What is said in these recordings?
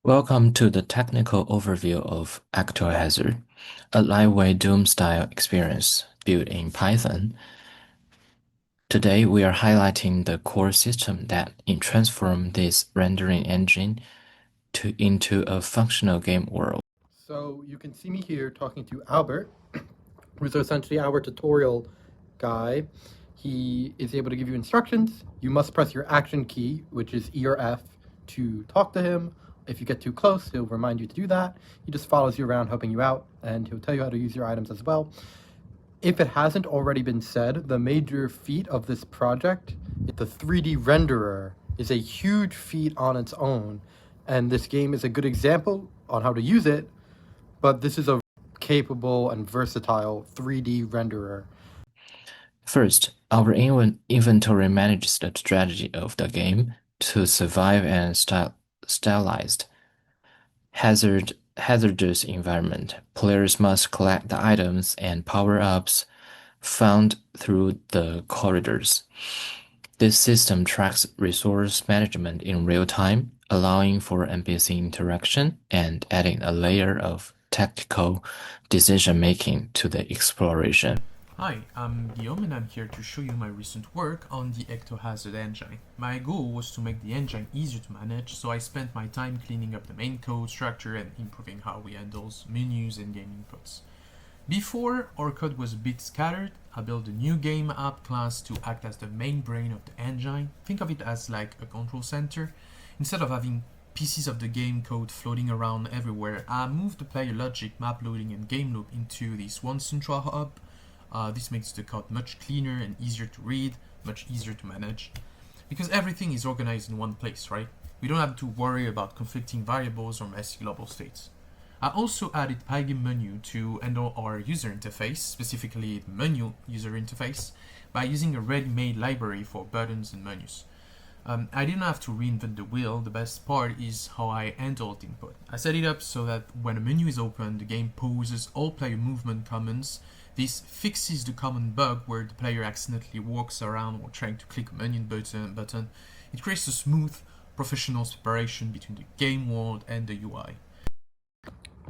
Welcome to the technical overview of Ectohazard, a lightweight Doom-style experience built in Python. Today, we are highlighting the core system that transforms this rendering engine into a functional game world. So you can see me here talking to Albert, who's essentially our tutorial guy. He is able to give you instructions. You must press your action key, which is E or F, to talk to him. If you get too close, he'll remind you to do that. He just follows you around, helping you out, and he'll tell you how to use your items as well. If it hasn't already been said, the major feat of this project, the 3D renderer, is a huge feat on its own, and this game is a good example on how to use it, but this is a capable and versatile 3D renderer. First, our inventory manages the strategy of the game to survive and stylized hazardous environment. Players must collect the items and power-ups found through the corridors. This system tracks resource management in real time, allowing for NPC interaction and adding a layer of tactical decision-making to the exploration. Hi, I'm Guillaume and I'm here to show you my recent work on the Ectohazard engine. My goal was to make the engine easier to manage, so I spent my time cleaning up the main code structure and improving how we handle menus and game inputs. Before, our code was a bit scattered. I built a new game app class to act as the main brain of the engine. Think of it as like a control center. Instead of having pieces of the game code floating around everywhere, I moved the player logic, map loading and game loop into this one central hub. This makes the code much cleaner and easier to read, much easier to manage, because everything is organized in one place, right? We don't have to worry about conflicting variables or messy global states. I also added Pygame menu to handle our user interface, specifically the menu user interface, by using a ready-made library for buttons and menus. I didn't have to reinvent the wheel. The best part is how I handled input. I set it up so that when a menu is open, the game pauses all player movement commands. This fixes the common bug where the player accidentally walks around while trying to click a menu button. It creates a smooth, professional separation between the game world and the UI.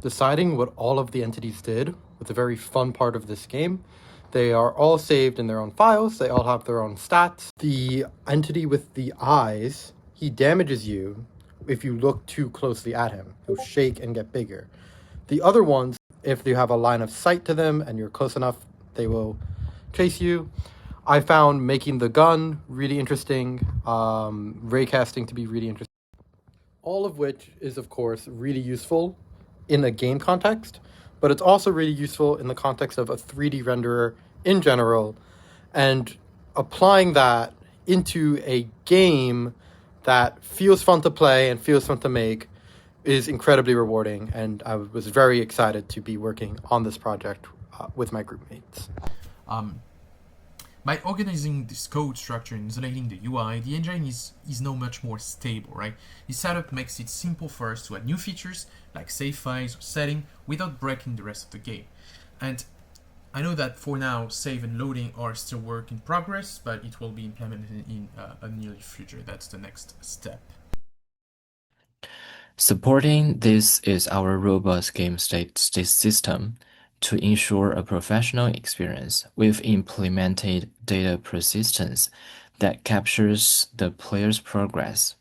Deciding what all of the entities did was a very fun part of this game. They are all saved in their own files. They all have their own stats. The entity with the eyes, he damages you if you look too closely at him. He'll shake and get bigger. The other ones, if you have a line of sight to them and you're close enough, they will chase you. I found making the gun really interesting, raycasting to be really interesting. All of which is, of course, really useful in a game context, but it's also really useful in the context of a 3D renderer in general, and applying that into a game that feels fun to play and feels fun to make is incredibly rewarding, and I was very excited to be working on this project with my group mates. By organizing this code structure and isolating the UI, the engine is now much more stable, right? This setup makes it simple for us to add new features like save files or setting without breaking the rest of the game. And I know that for now, save and loading are still work in progress, but it will be implemented in a near future. That's the next step. Supporting this is our robust game state system. To ensure a professional experience, we've implemented data persistence that captures the player's progress.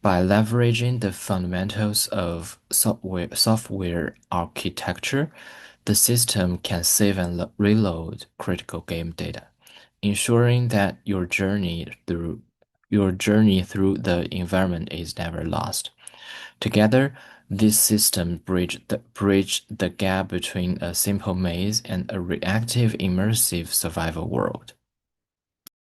By leveraging the fundamentals of software architecture, the system can save and reload critical game data, ensuring that your journey through the environment is never lost. Together, this system bridge the gap between a simple maze and a reactive, immersive survival world.